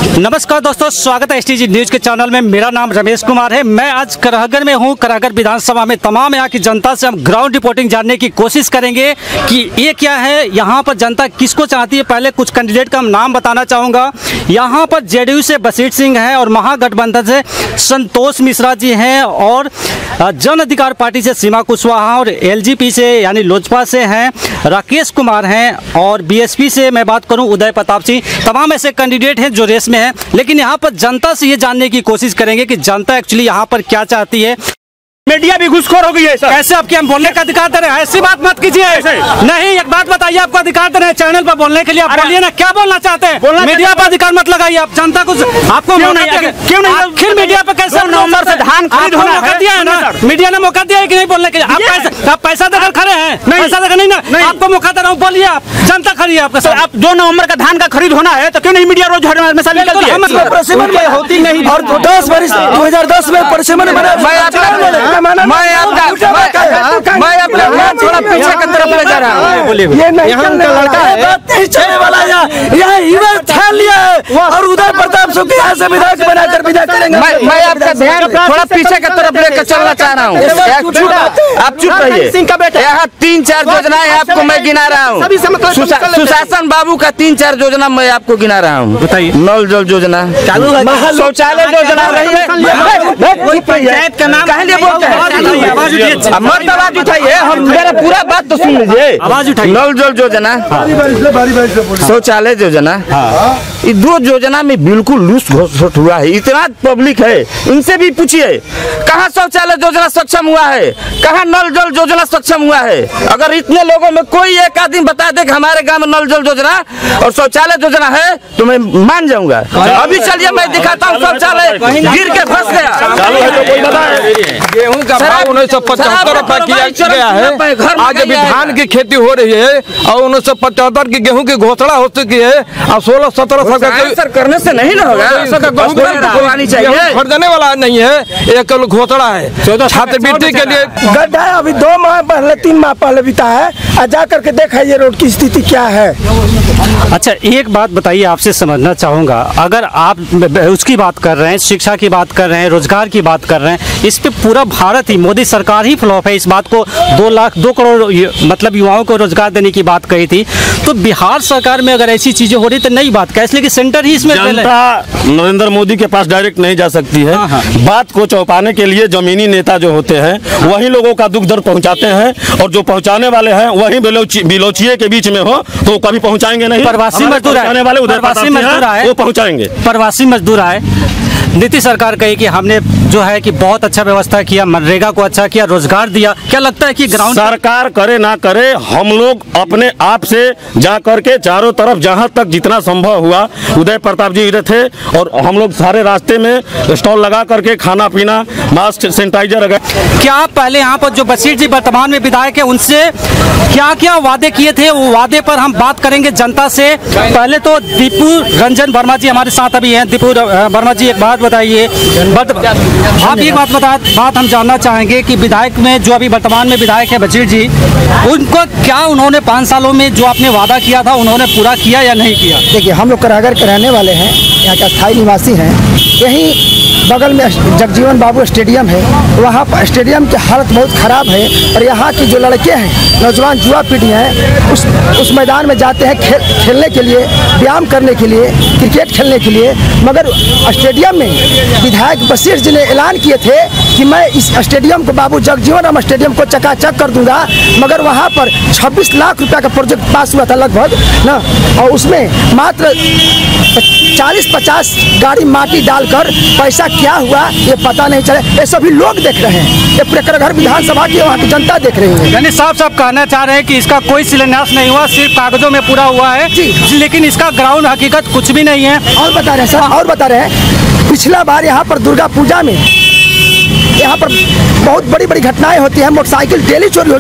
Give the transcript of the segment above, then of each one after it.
नमस्कार दोस्तों, स्वागत है एसटीजी न्यूज के चैनल में। मेरा नाम रमेश कुमार है। मैं आज कराहगढ़ में हूँ। कराहगढ़ विधानसभा में तमाम यहाँ की जनता से हम ग्राउंड रिपोर्टिंग जानने की कोशिश करेंगे कि ये क्या है, यहाँ पर जनता किसको चाहती है। पहले कुछ कैंडिडेट का नाम बताना चाहूँगा। यहाँ पर जेडीयू से बशीर सिंह है और महागठबंधन से संतोष मिश्रा जी हैं और जन अधिकार पार्टी से सीमा कुशवाहा और एलजेपी से यानी लोजपा से हैं राकेश कुमार हैं और बीएसपी से मैं बात करूं उदय प्रताप सिंह। तमाम ऐसे कैंडिडेट हैं जो रेस में हैं, लेकिन यहाँ पर जनता से ये जानने की कोशिश करेंगे कि जनता एक्चुअली यहाँ पर क्या चाहती है। मीडिया भी घुसखोर हो गई है सर। कैसे आपके हम बोलने का अधिकार दे रहे हैं? ऐसी बात मत कीजिए। नहीं, एक बात बताइए, आपको अधिकार दे रहे हैं चैनल पर बोलने के लिए, आप बोलिए ना, क्या बोलना चाहते हैं? मीडिया पर अधिकार मत लगाइए। आप जनता को आपको क्यों नहीं आखिर मीडिया पर कैसे नवंबर से धान खरीद होना मौका दिया है ना? मीडिया ने मौका दिया है कि नहीं बोलने के लिए? आप पैसा देकर खड़े हैं, पैसा देकर नहीं, आपको मौका दे रहा हूँ, बोलिए। आप जनता खड़ी है आपके साथ। आप 2 नवंबर का धान का खरीद होना है तो क्यों नहीं मीडिया रोज हमेशा निकलती है? होती नहीं। और 2010 में परिसीमन मैं अपना थोड़ा पीछे की तरफ ले जा रहा हूँ। यहाँ का लड़का है चलने वाला यहाँ युवा ठान लिया है और उदय प्रताप सिंह यहाँ से विधायक बनाकर विदा करेंगे। मैं आपका ध्यान थोड़ा पीछे की तरफ लेकर चलना चाह रहा हूँ। आप चुप रहिए। यहाँ 3-4 योजनाएं आपको मैं गिना रहा हूँ। सुशासन बाबू का 3-4 योजना मैं आपको गिना रहा हूँ। बताइए। नल जल योजना, शौचालय योजना रही है। पंचायत का नाम कहे बोलते हैं? मत आवाज उठाइए, हम मेरा पूरा बात तो सुन लीजिए। आवाज उठाइए। नल जल योजना, शौचालय योजना, ये 2 योजना में बिल्कुल लूस घोषित हुआ है। इतना पब्लिक है, इनसे भी पूछिए कहाँ शौचालय योजना सक्षम हुआ है, कहाँ नल जल योजना सक्षम हुआ है। अगर इतने लोगों में कोई एक आदमी बता दे कि हमारे गांव में नल जल योजना और शौचालय योजना है तो मैं मान जाऊंगा। अभी चलिए मैं दिखाता हूँ शौचालय गिर के फंस गया। गेहूं का भाव 1975 रुपए किया गया है। आज अभी धान की खेती हो रही है और 1975 की गेहूं की घोषणा हो चुकी है और 16-17 सर करने से नहीं ना होगा। खरीदने वाला नहीं है, एक घोषणा है छात्रवृत्ति के लिए। गड्ढा अभी 2 माह पहले 3 माह पहले बीता है, जा करके देखा ये रोड की स्थिति क्या है। अच्छा, एक बात बताइए, आपसे समझना चाहूँगा। अगर आप उसकी बात कर रहे हैं, शिक्षा की बात कर रहे हैं, रोजगार की बात कर रहे हैं, इस पे पूरा भारत ही, मोदी सरकार ही फ्लॉप है। इस बात को 2 करोड़ मतलब युवाओं को रोजगार देने की बात कही थी, तो बिहार सरकार में अगर ऐसी चीजें हो रही तो नई बात क्या, इसलिए कि सेंटर ही इसमें जनता नरेंद्र मोदी के पास डायरेक्ट नहीं जा सकती है। बात को चौपाने के लिए जमीनी नेता जो होते हैं वही लोगों का दुख दर्द पहुंचाते हैं, और जो पहुंचाने वाले हैं वही बिलोचिए के बीच में हो तो कभी पहुंचाएंगे नहीं। प्रवासी मजदूर आए, वो पहुंचाएंगे। प्रवासी मजदूर आए, नीतीश सरकार कही कि हमने जो है कि बहुत अच्छा व्यवस्था किया, मनरेगा को अच्छा किया, रोजगार दिया। क्या लगता है कि ग्राउंड सरकार करे ना करे, हम लोग अपने आप से जा करके चारों तरफ जहां तक जितना संभव हुआ, उदय प्रताप जी थे और हम लोग सारे रास्ते में स्टॉल लगा करके खाना पीना, मास्क, सैनिटाइजर वगैरह। क्या आप पहले यहाँ पर जो बशीर जी वर्तमान में विधायक है उनसे क्या क्या वादे किए थे, वो वादे पर हम बात करेंगे जनता से। पहले तो दीपू रंजन वर्मा जी हमारे साथ अभी हैं। दीपू वर्मा जी, एक बात बताइए, आप एक बात हम जानना चाहेंगे कि विधायक में जो अभी वर्तमान में विधायक है बशीर जी, उनको क्या उन्होंने 5 सालों में जो आपने वादा किया था उन्होंने पूरा किया या नहीं किया? देखिए, हम लोग कराहगढ़ के रहने वाले हैं, यहाँ के स्थायी निवासी हैं। यहीं बगल में जगजीवन बाबू स्टेडियम है, वहाँ पर स्टेडियम की हालत बहुत ख़राब है और यहाँ की जो लड़के हैं, नौजवान युवा पीढ़ी हैं, उस मैदान में जाते हैं खेलने के लिए, व्यायाम करने के लिए, क्रिकेट खेलने के लिए। मगर स्टेडियम में विधायक बशीर जी ने ऐलान किए थे कि मैं इस स्टेडियम को, बाबू जगजीवन राम स्टेडियम को चकाचक कर दूंगा, मगर वहाँ पर 26 लाख रुपया का प्रोजेक्ट पास हुआ था लगभग ना, और उसमें मात्र 40-50 गाड़ी माटी डालकर पैसा क्या हुआ ये पता नहीं चले। ये सभी लोग देख रहे हैं, ये पूरे कराहगढ़ विधानसभा की वहाँ की जनता देख रही है। यानी साफ कहना चाह रहे हैं कि इसका कोई शिलान्यास नहीं हुआ, सिर्फ कागजों में पूरा हुआ है, लेकिन इसका ग्राउंड हकीकत कुछ भी नहीं है। और बता रहे हैं सर, और बता रहे हैं, पिछला बार यहाँ पर दुर्गा पूजा में यहाँ पर बहुत बड़ी बड़ी घटनाएं होती हैं। मोटरसाइकिल डेली चोरी हो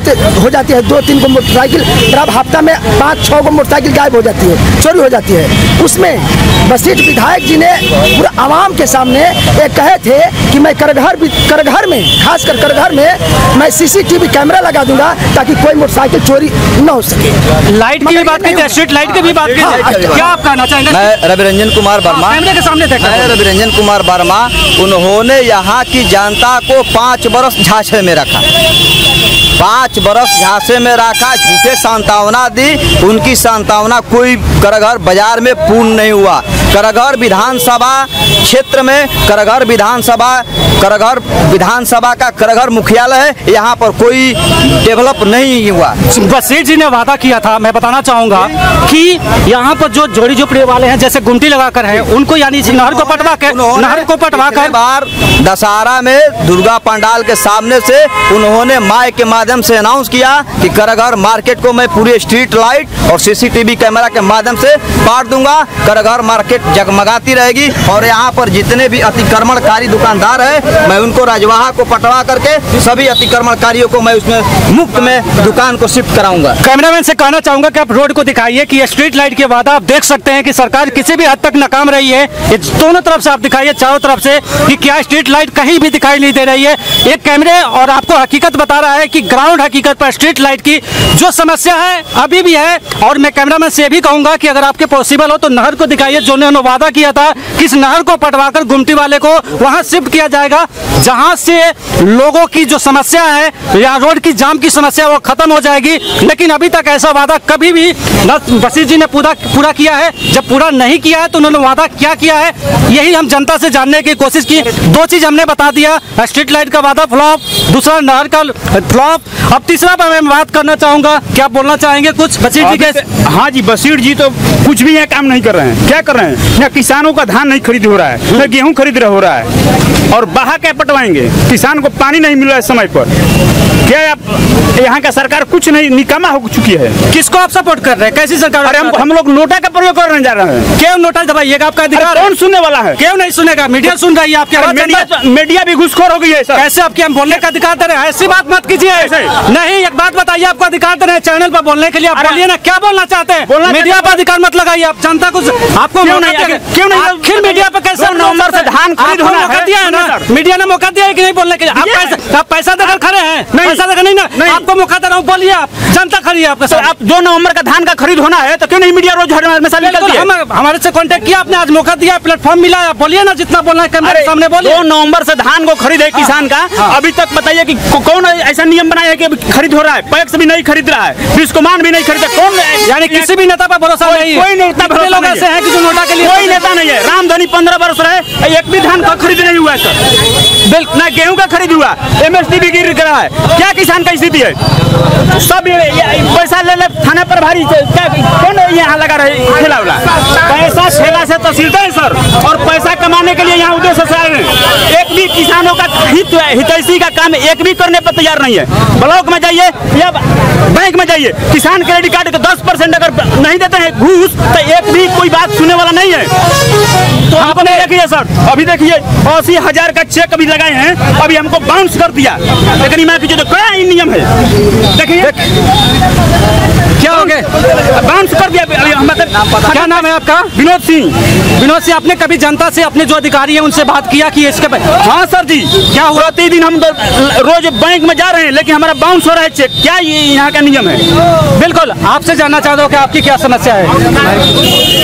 जाती है। 2-3 गो मोटरसाइकिल बराबर हफ्ता में 5-6 गो मोटरसाइकिल गायब हो जाती है, चोरी हो जाती है। उसमें बसीठ विधायक जी ने पूरा आवाम के सामने ये कहे थे कि मैं करघर में, खासकर करघर में मैं CCTV कैमरा लगा दूंगा ताकि कोई मोटरसाइकिल चोरी न हो सके। लाइट की भी बात की थी, स्ट्रीट लाइट की भी बात की थी, क्या आप कहना चाहेंगे? मैं रविरंजन कुमार वर्मा, कैमरे के सामने मैं रविरंजन कुमार वर्मा। उन्होंने यहाँ की जनता को 5 बरस झांसे में रखा, 5 बरस झांसे में रखा, झूठे सांत्वना दी। उनकी सांत्वना कोई करघर बाजार में पूर्ण नहीं हुआ। करघर विधानसभा क्षेत्र में करघर विधानसभा का करघर मुख्यालय है, यहाँ पर कोई डेवलप नहीं हुआ। बसीठ जी ने वादा किया था, मैं बताना चाहूंगा कि यहाँ पर जो जोड़ी झोपड़ी वाले हैं जैसे गुमटी लगाकर हैं उनको यानी नहर को पटवा कर बार दशहरा में दुर्गा पंडाल के सामने से उन्होंने माइक के माध्यम से अनाउंस किया कि करघर मार्केट को मैं पूरी स्ट्रीट लाइट और CCTV कैमरा के माध्यम से पाट दूंगा। करघर मार्केट जगमगाती रहेगी और यहाँ पर जितने भी अतिक्रमणकारी दुकानदार है मैं उनको रजवाहा को पटवा करके सभी अतिक्रमणकारियों को मैं उसमें मुफ्त में दुकान को शिफ्ट कराऊंगा। कैमरामैन से कहना चाहूंगा कि आप रोड को दिखाइए कि ये स्ट्रीट लाइट के वादा आप देख सकते हैं कि सरकार किसी भी हद तक नाकाम रही है। ये दोनों तरफ से आप दिखाइए, चारों तरफ से, कि क्या स्ट्रीट लाइट कहीं भी दिखाई नहीं दे रही है। एक कैमरे और आपको हकीकत बता रहा है कि ग्राउंड हकीकत पर स्ट्रीट लाइट की जो समस्या है अभी भी है। और मैं कैमरामैन से भी कहूंगा कि अगर आपके पॉसिबल हो तो नहर को दिखाइए, जो उन्होंने वादा किया था कि इस नहर को पटवाकर गुमटी वाले को वहां शिफ्ट किया जाएगा, जहां से लोगों की जो समस्या है या रोड की जाम की समस्या वो खत्म हो जाएगी। लेकिन अभी तक ऐसा वादा कभी भी न बसीठ जी ने पूरा किया है। जब पूरा नहीं किया है तो उन्होंने वादा क्या किया है, यही हम जनता से जानने की कोशिश की। 2 चीज हमने बता दिया, स्ट्रीट लाइट का वादा फ्लॉप, दूसरा नहर का फ्लॉप। अब तीसरा पर मैं बात करना चाहूंगा, क्या बोलना चाहेंगे कुछ बसीठ जी के? हाँ जी, बसीठ जी तो कुछ भी यहाँ काम नहीं कर रहे हैं। क्या कर रहे हैं? न किसानों का धान नहीं खरीद हो रहा है, न गेहूं खरीद हो रहा है, और बहा क्या पटवाएंगे? किसान को पानी नहीं मिल रहा है समय पर। क्या यहाँ का सरकार कुछ नहीं, निकामा हो चुकी है। किसको आप सपोर्ट कर रहे हैं? कैसी सरकार? अरे हम लोग नोटा का प्रयोग करने जा रहे हैं। क्यों नोटा दबाइएगा? आपका अधिकार। कौन सुनने वाला है? क्यों नहीं सुनेगा? मीडिया सुन रही है आपके बात। मीडिया भी घुसखोर हो गई है सर। कैसे आपके हम बोलने का अधिकार दे रहे हैं? ऐसी बात मत कीजिए। नहीं, एक बात बताइए, आपको अधिकार दे रहे हैं चैनल पर बोलने के लिए, आप बोलिए ना, क्या बोलना चाहते हैं? मीडिया पर अधिकार मत लगाइए आप। जनता को आपको क्यों नहीं? आखिर मीडिया पर कैसे नवंबर से धान खरीद मौका दिया है ना? मीडिया ने मौका दिया है कि नहीं बोलने के लिए? आप पैसा देकर खड़े हैं? पैसा देकर नहीं ना, आपको मौका दे रहा हूँ, बोलिए आप। जनता खड़ी है आपके साथ। आप 2 नवंबर का धान का खरीद होना है तो क्यों नहीं मीडिया रोज हमेशा निकलती है? हमारे से कांटेक्ट किया आपने, आज मौका दिया, प्लेटफॉर्म मिला, आप बोलिए ना, जितना बोलना है कैमरे के सामने बोलिए। 2 नवंबर से धान को खरीद है किसान का। अभी तक बताइए कि कौन ऐसा नियम बनाया है कि खरीद हो रहा है? पैक्स भी नहीं खरीद रहा है, विश्वमान भी नहीं खरीदा। कौन? यानी किसी भी नेता पर भरोसा नहीं? कोई नेता लोग ऐसे हैं कि जो नोटा के लिए कोई नेता नहीं है। रामधनी 15 वर्ष रहे, एक भी धान का खरीद नहीं हुआ है सर। बिल्कुल ना गेहूं का खरीद हुआ, MSP भी गिर रहा है। क्या किसान का स्थिति है? सब पैसा ले ले थाना पर भारी, कौन यहाँ लगा रहे ठेला वाला? पैसा ठेला से तो सिलते हैं सर, और पैसा कमाने के लिए यहाँ उद्देश्य से आए हैं। एक भी किसानों का हितैषी का काम एक भी करने पर तैयार नहीं है। ब्लॉक में जाइए या बैंक में जाइए, किसान क्रेडिट कार्ड का 10% अगर नहीं देते हैं घूस तो एक भी कोई बात सुनने वाला नहीं है। तो आपने देखिए सर, अभी देखिए 80,000 का चेक अभी लगाए हैं, अभी हमको बाउंस कर दिया। लेकिन मैं कीजिए तो क्या नियम है? देखिए क्या हो गए, बाउंस कर दिया। क्या नाम है आपका? विनोद सिंह। विनोद सिंह, आपने कभी जनता से, अपने जो अधिकारी हैं उनसे बात किया कि इसके? हाँ सर जी, क्या हुआ? प्रतिदिन हम रोज बैंक में जा रहे हैं लेकिन हमारा बाउंस हो रहा है चेक। क्या ये यहाँ का नियम है? बिल्कुल, आपसे जानना चाहता हूँ कि आपकी क्या समस्या है,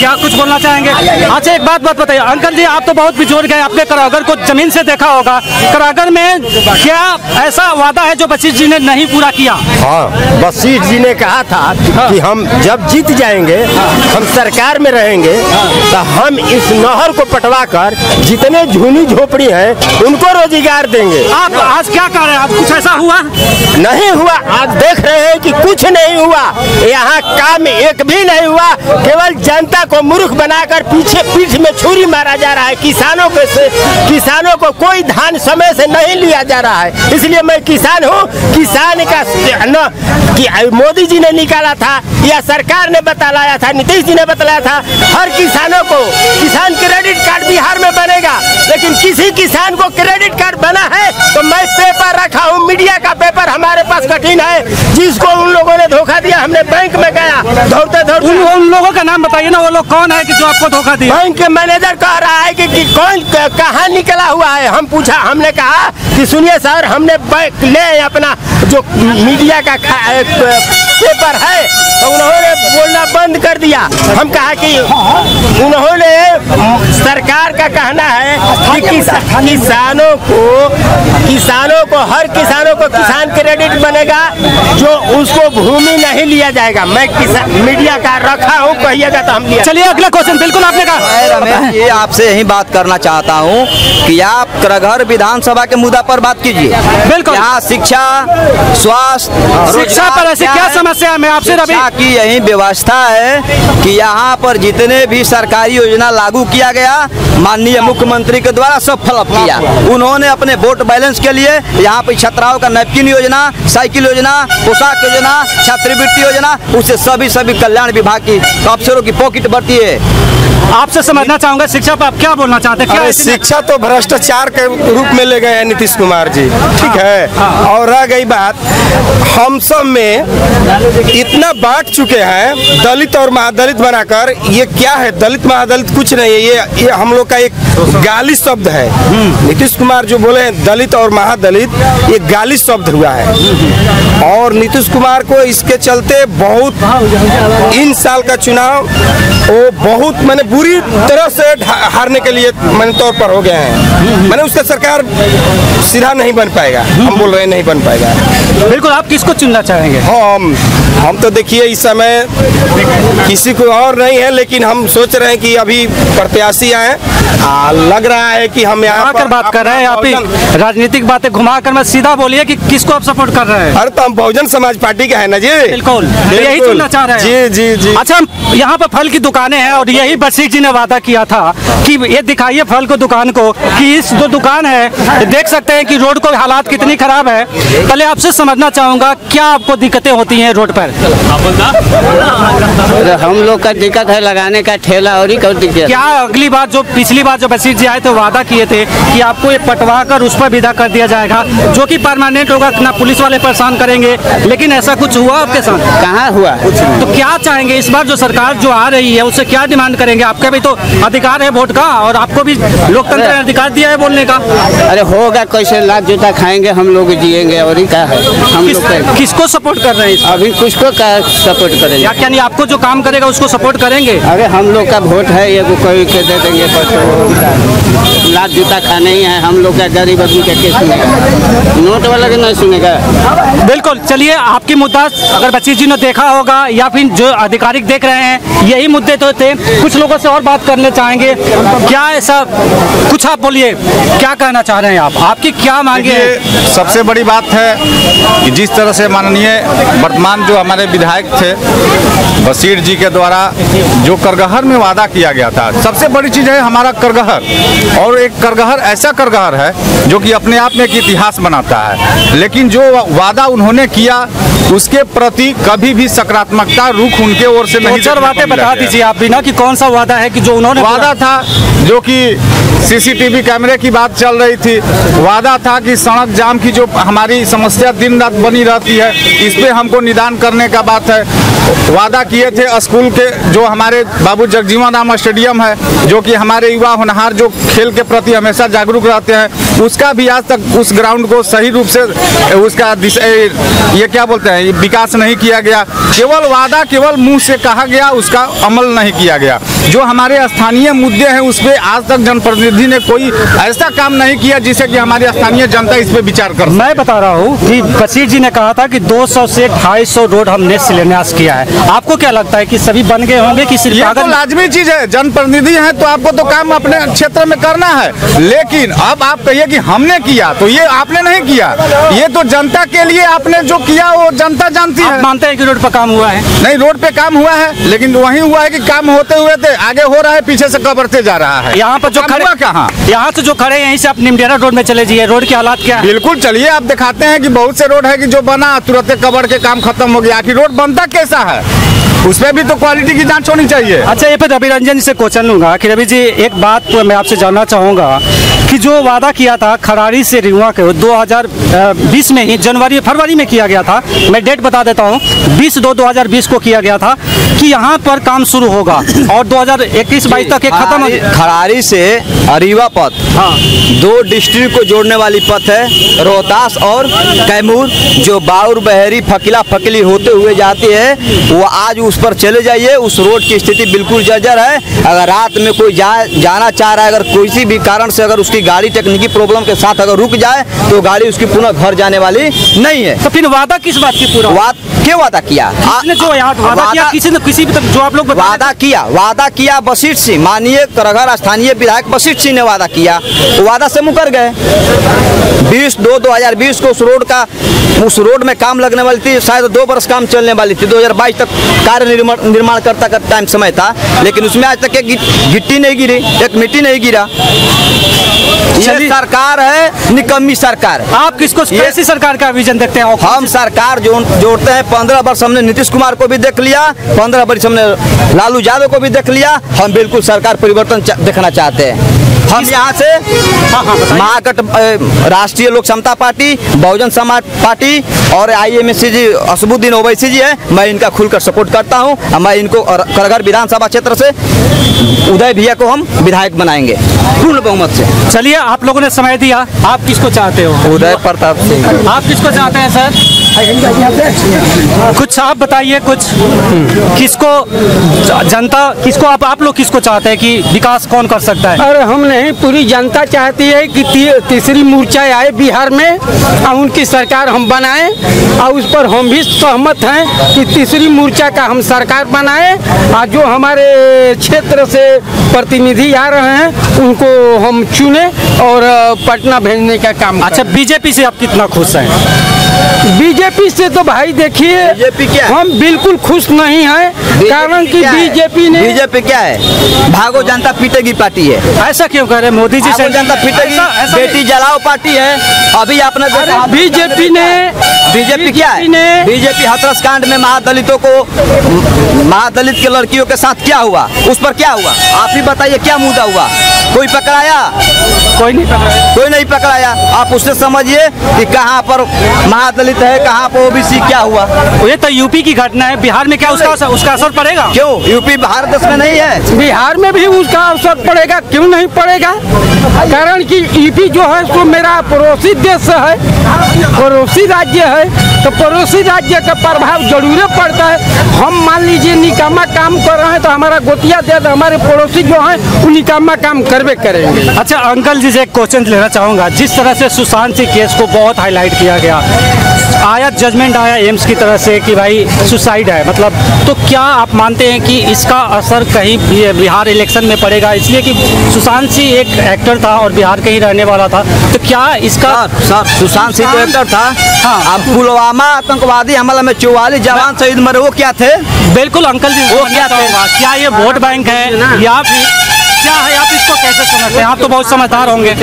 क्या कुछ बोलना चाहेंगे? अच्छा, एक बात बताइए अंकल जी, आप तो बहुत बुजुर्ग हैं, आपने करागर को जमीन से देखा होगा। करागर में क्या ऐसा वादा है जो बसीठ जी ने नहीं पूरा किया? हाँ, बसीठ जी ने कहा था कि हम जब जीत जाएंगे, हम सरकार में रहेंगे, तो हम इस नहर को पटवाकर जितने झूनी झोपड़ी हैं उनको रोजगार देंगे। आप आज क्या कर रहे हैं? आप कुछ ऐसा हुआ? नहीं हुआ। आज देख रहे हैं कि कुछ नहीं हुआ, यहाँ काम एक भी नहीं हुआ। केवल जनता को मूर्ख बनाकर पीछे पीठ में छुरी मारा जा रहा है। किसानों को कोई धान समय से नहीं लिया जा रहा है। इसलिए मैं किसान हूँ। किसान का न कि मोदी जी ने निकाला था या सरकार ने बतलाया था, नीतीश जी ने बतलाया था, हर किसानों को किसान क्रेडिट कार्ड बिहार में बनेगा। लेकिन किसी किसान को क्रेडिट कार्ड बना है तो मैं पेपर रखा हूँ, मीडिया का पेपर हमारे पास कठिन है, जिसको उन लोगों ने धोखा दिया। हमने बैंक में गया दौड़ते दौड़ते। उन लोगों का नाम बताइए ना, वो लोग कौन है कि जो आपको धोखा दिया? बैंक के मैनेजर कह रहा है कि कौन कहाँ निकला हुआ है। हम पूछा, हमने कहा कि सुनिए सर, हमने बैंक ले अपना जो मीडिया का पेपर है, तो उन्होंने बोलना बंद कर दिया। हम कहा कि उन्होंने सरकार का कहना है कि किसानों को हर किसानों को किसान क्रेडिट बनेगा, जो उसको भूमि नहीं लिया जाएगा। मैं मीडिया का रखा हूँ, कहिएगा तो हम लिया। चलिए अगला क्वेश्चन। बिल्कुल आपने कहा। रमेश, ये आपसे यही बात करना चाहता हूँ कि आप करगहर विधानसभा के मुद्दा पर बात कीजिए। बिल्कुल। यहाँ शिक्षा, स्वास्थ्य, शिक्षा पर ऐसी क्या समस्या है? मैं आपसे रवि की यही व्यवस्था है कि यहाँ पर जितने भी सरकारी योजना लागू किया गया, माननीय मुख्यमंत्री के द्वारा सब फ्लॉप किया। उन्होंने अपने वोट बैलेंस के लिए यहाँ पर छात्राओं का नैपकिन योजना, साइकिल योजना, पोशाक योजना, छात्रवृत्ति योजना, उससे सभी कल्याण विभाग की अफसरों की पॉकेट भरती है। आपसे समझना चाहूंगा, शिक्षा पर आप क्या बोलना चाहते हैं? क्या शिक्षा तो भ्रष्टाचार के रूप में ले गए हैं नीतीश कुमार जी, ठीक है। और रह गई बात, हम सब में इतना बांट चुके हैं दलित और महादलित बनाकर। ये क्या है? दलित महादलित कुछ नहीं है, ये हम लोग का एक गाली शब्द है। नीतीश कुमार जो बोले हैं दलित और महादलित, ये गाली शब्द हुआ है। और नीतीश कुमार को इसके चलते बहुत इन साल का चुनाव वो बहुत मैंने बुरी तरह से हारने के लिए मैंने तौर पर हो गए हैं। मैंने उसका सरकार सीधा नहीं बन पाएगा, हम बोल रहे हैं नहीं बन पाएगा। बिल्कुल। आप किसको चुनना चाहेंगे? हम तो देखिए इस समय किसी को और नहीं है, लेकिन हम सोच रहे हैं कि अभी प्रत्याशी आए। लग रहा है कि हम यहाँ पर बात कर रहे हैं, आप ही राजनीतिक बातें घुमा कर मैं सीधा बोलिए कि किसको आप सपोर्ट कर रहे हैं? अरे तो हम बहुजन समाज पार्टी का है ना जी। बिल्कुल, यही चुनना चाह रहे हैं। जी जी जी। अच्छा, यहाँ पर फल की दुकानें हैं और यही बशीर जी ने वादा किया था कि ये दिखाइए फल को दुकान को, कि इस जो दुकान है देख सकते हैं कि रोड को हालात कितनी खराब है। पहले आपसे समझना चाहूंगा, क्या आपको दिक्कतें होती हैं रोड पर? हम लोग का दिक्कत है लगाने का ठेला और ही दिक्कत। क्या अगली बार जो पिछली बार जो बशीर जी आए थे वादा किए थे कि आपको ये पटवा कर उस पर विदा कर दिया जाएगा, जो कि परमानेंट होगा, ना पुलिस वाले परेशान करेंगे, लेकिन ऐसा कुछ हुआ आपके साथ? कहाँ हुआ? तो क्या चाहेंगे इस बार जो सरकार जो आ रही है उससे क्या डिमांड करेंगे? आपका भी तो अधिकार है वोट का, और आपको भी लोकतंत्र ने अधिकार दिया है बोलने का। अरे होगा कैसे? लाख जूता खाएंगे हम लोग, जिएंगे और ही क्या है। हम लोग किसको सपोर्ट कर रहे हैं? अभी कुछ को सपोर्ट करेंगे? यानी आपको जो काम करेगा उसको सपोर्ट करेंगे? अरे हम लोग का वोट है, ये कोई के दे देंगे, लाख जूता खाने ही है। हम लोग का गरीब आदमी का केस सुनेगा, नोट वाला के नहीं सुनेगा। बिल्कुल। चलिए, आपकी मुद्दा अगर बशीर जी ने देखा होगा या फिर जो आधिकारिक देख रहे हैं, यही मुद्दे तो थे। कुछ लोगों से और बात करने चाहेंगे। क्या ऐसा कुछ आप बोलिए, क्या कहना चाह रहे हैं आप? आपकी क्या मांगे? सबसे बड़ी बात है कि जिस तरह से माननीय वर्तमान जो हमारे विधायक थे बशीर जी के द्वारा जो करगहर में वादा किया गया था, सबसे बड़ी चीज़ है हमारा करगहर। और एक करगहर ऐसा करगहर है जो कि अपने आप में एक इतिहास बनाता है, लेकिन जो वादा उन्होंने किया उसके प्रति कभी भी सकारात्मकता रुख उनके ओर से नहीं। चार बातें बता दीजिए आप भी ना कि कौन सा वादा है कि जो उन्होंने वादा था, जो कि सीसीटीवी कैमरे की बात चल रही थी। वादा था कि सड़क जाम की जो हमारी समस्या दिन रात बनी रहती है, इस पे हमको निदान करने का बात है। वादा किए थे स्कूल के जो हमारे बाबू जगजीवन राम स्टेडियम है, जो कि हमारे युवा होनहार जो खेल के प्रति हमेशा जागरूक रहते हैं, उसका भी आज तक उस ग्राउंड को सही रूप से उसका ये क्या बोलते हैं विकास नहीं किया गया। केवल वादा, केवल मुंह से कहा गया, उसका अमल नहीं किया गया। जो हमारे स्थानीय मुद्दे हैं उस पर आज तक जनप्रतिनिधि ने कोई ऐसा काम नहीं किया जिससे कि हमारी स्थानीय जनता इस पे विचार कर। मैं बता रहा हूँ कि बशीर जी ने कहा था कि 200 से 250 रोड हमने शिलान्यास किया है। आपको क्या लगता है कि सभी बन गए होंगे कि सिर्फ ये तो लाजमी चीज है, जनप्रतिनिधि है तो आपको तो काम अपने क्षेत्र में करना है। लेकिन अब आप कहिए कि हमने किया, तो ये आपने नहीं किया, ये तो जनता के लिए आपने जो किया वो जनता जानती है। मानते हैं कि रोड पर काम हुआ है? नहीं, रोड पे काम हुआ है, लेकिन वही हुआ है कि काम होते हुए थे, आगे हो रहा है, पीछे से कबरते जा रहा है। यहाँ पर जो खड़े कहाँ, यहाँ से जो खड़े यहीं से आप निमडेरा रोड में चले जाइए, रोड की हालात क्या है? बिल्कुल चलिए, आप दिखाते हैं कि बहुत से रोड है कि जो बना तुरंत कबर के काम खत्म हो गया। आखिर रोड बनता कैसा है, उसमें भी तो क्वालिटी की जांच होनी चाहिए। अच्छा, ये पे रवि रंजन जी से क्वेश्चन लूंगा कि रवि जी एक बात मैं आपसे जानना चाहूँगा कि जो वादा किया था खराड़ी से रिवा के 2020 में ही फरवरी में किया गया था। मैं डेट बता देता हूँ, 20/2/2020 को किया गया था कि यहाँ पर काम शुरू होगा और 2021-22 तक खत्म। खराड़ी से रीवा पथ, हाँ, 2 डिस्ट्रिक्ट को जोड़ने वाली पथ है, रोहतास और कैमूर, जो बाउर बहरी फकीला फकीली होते हुए जाती है, वो आज उस पर चले जाइए। उस रोड की स्थिति बिल्कुल जर्जर है। अगर रात में कोई जाना चाह रहा है, अगर किसी भी कारण से अगर उसकी गाड़ी तकनीकी प्रॉब्लम के साथ अगर रुक जाए तो गाड़ी उसकी पुनः घर जाने वाली नहीं है। तो फिर वादा किस बात की पूरा? क्यों वादा किया? आपने जो यहाँ वादा किया किसी न किसी भी, जो आप लोग वादा किया वशिष्ठ सिंह, माननीय करघर स्थानीय विधायक वशिष्ठ सिंह ने वादा किया, वो वादा से मुकर गए। 20/2/2020 को उस रोड में काम लगने वाली थी, शायद 2 बरस काम चलने वाली थी, 2022 तक कार्य निर्माण करता का टाइम समय था, लेकिन उसमें आज तक एक गिट्टी नहीं गिरी, एक मिट्टी नहीं गिरा। ये सरकार है, निकम्मी सरकार। आप किसको कैसी सरकार का विजन देखते हैं? हम सरकार जोड़ते हैं। 15 वर्ष हमने नीतीश कुमार को भी देख लिया, 15 वर्ष हमने लालू यादव को भी देख लिया। हम बिल्कुल सरकार परिवर्तन देखना चाहते हैं। हम यहाँ से महागठ राष्ट्रीय लोक समता पार्टी, बहुजन समाज पार्टी और IMSC जी असदुद्दीन ओवैसी जी है, मैं इनका खुलकर सपोर्ट करता हूँ। मैं इनको करघर विधानसभा क्षेत्र से उदय भैया को हम विधायक बनाएंगे पूर्ण बहुमत से। चलिए, आप लोगों ने समय दिया। आप किसको चाहते हो? उदय प्रताप सिंह। आप किसको चाहते हैं सर? कुछ आप बताइए, कुछ किसको जनता किसको आप लोग किसको चाहते हैं कि विकास कौन कर सकता है? अरे हम नहीं, पूरी जनता चाहती है कि तीसरी मोर्चा आए बिहार में और उनकी सरकार हम बनाएं, और उस पर हम भी सहमत हैं कि तीसरी मोर्चा का हम सरकार बनाएं। और जो हमारे क्षेत्र से प्रतिनिधि आ रहे हैं उनको हम चुने और पटना भेजने का काम। अच्छा, बीजेपी से आप कितना खुश हैं? बीजेपी से तो भाई देखिए, बीजेपी क्या है? हम बिल्कुल खुश नहीं हैं, कारण कि बीजेपी क्या है? भागो जनता पीटेगी पार्टी है। ऐसा क्यों कह रहे मोदी जी से? जनता पीटेगी, बेटी जलाओ पार्टी है। अभी आपने बीजेपी क्या है? बीजेपी हाथरस कांड में महादलित के लड़कियों के साथ क्या हुआ, उस पर क्या हुआ? आप ही बताइए, क्या मुद्दा हुआ? कोई पकड़ाया? कोई नहीं पकड़ाया। आप उससे समझिए कि कहाँ पर महादलित है, कहाँ पर OBC, क्या हुआ? ये तो यूपी की घटना है, बिहार में क्या उसका असर पड़ेगा? क्यों? यूपी भारत देश में नहीं है, बिहार में भी उसका असर पड़ेगा। क्यों नहीं पड़ेगा? कारण कि यूपी जो है तो मेरा पड़ोसी देश है, पड़ोसी राज्य है, तो पड़ोसी राज्य का प्रभाव जरूर पड़ता है। हम मान लीजिए निकामा काम कर रहे हैं तो हमारा गोतिया दे, हमारे पड़ोसी जो है वो निकामा काम करवे करेंगे। अच्छा अंकल जी से एक क्वेश्चन लेना चाहूँगा। जिस तरह से सुशांत सिंह केस को बहुत हाईलाइट किया गया, आया जजमेंट आया एम्स की तरफ से कि भाई सुसाइड है, मतलब, तो क्या आप मानते हैं कि इसका असर कहीं बिहार इलेक्शन में पड़ेगा? इसलिए कि सुशांत सिंह एक एक्टर था और बिहार के ही रहने वाला था, तो क्या इसका सुशांत सिंह तो एक्टर था। हाँ, पुलवामा आतंकवादी हमला में 44 जवान शहीद मरे, वो क्या थे? बिल्कुल अंकल जी, वो क्या थे? क्या ये वोट बैंक है या फिर क्या है? आप इसको कैसे समझते हैं? आप तो बहुत समझदार होंगे।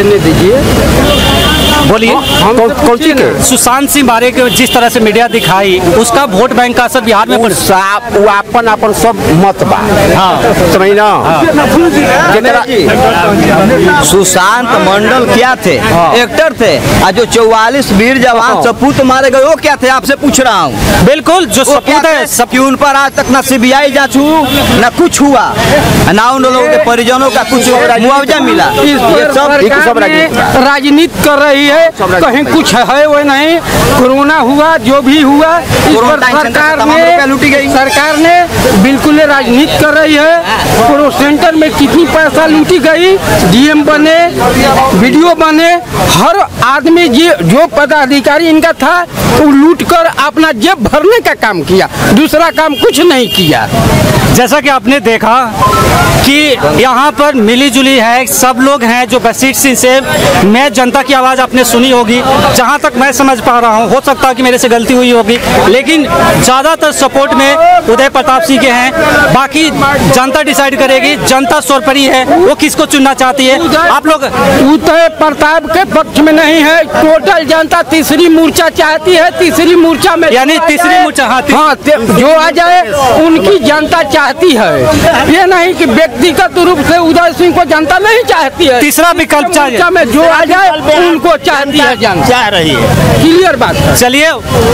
बोलिए, कौन सी सुशांत सिंह बारे के जिस तरह से मीडिया दिखाई, उसका वोट बैंक का असर बिहार में अपन सब मत बा। हाँ, समझ ना। सुशांत मंडल क्या थे? एक्टर थे। और जो 44 वीर जवान सपूत मारे गए, वो क्या थे? आपसे पूछ रहा हूँ। बिल्कुल, जो सपूत है सबकी उन पर आज तक न CBI जांच न कुछ हुआ, ना उन लोगों के परिजनों का कुछ मुआवजा मिला। सब राजनीति कर रही है, कहीं कुछ है वो नहीं। कोरोना हुआ, जो भी हुआ, इस पर सरकार ने बिल्कुल राजनीति कर रही है। कोरोना सेंटर में कितनी पैसा लूटी गई, DM बने, वीडियो बने, हर आदमी जो पदाधिकारी इनका था वो लूट कर अपना जेब भरने का काम किया, दूसरा काम कुछ नहीं किया। जैसा कि आपने देखा कि यहाँ पर मिली जुली है, सब लोग हैं जो वशिष्ठ सिंह से, मैं जनता की आवाज़ आपने सुनी होगी, जहाँ तक मैं समझ पा रहा हूँ, हो सकता है कि मेरे से गलती हुई होगी, लेकिन ज़्यादातर सपोर्ट में उदय प्रताप सिंह के हैं। बाकी जनता डिसाइड करेगी, जनता सर्वोपरि है, वो किसको चुनना चाहती है। आप लोग उदय प्रताप के पक्ष में नहीं है, टोटल जनता तीसरी मोर्चा चाहती है। तीसरी मोर्चा में यानी तीसरी मोर्चा, हाँ, जो आ जाए उनकी जनता चाहती है। ये नहीं कि व्यक्तिगत रूप से उदय सिंह को जनता नहीं चाहती है। तीसरा विकल्प चाहिए में जो आ जाए उनको चाहती है, जनता चाह रही है। क्लियर बात है। चलिए,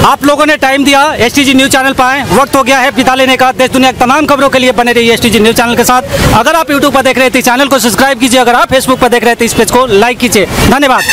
आप लोगों ने टाइम दिया, एसटीजी न्यूज चैनल पर आए, वक्त हो गया है विदा लेने का। देश दुनिया की तमाम खबरों के लिए बने रहिए एसटीजी न्यूज चैनल के साथ। अगर आप यूट्यूब पर देख रहे थे चैनल को सब्सक्राइब कीजिए, अगर आप फेसबुक पर देख रहे थे इस पेज को लाइक कीजिए। धन्यवाद।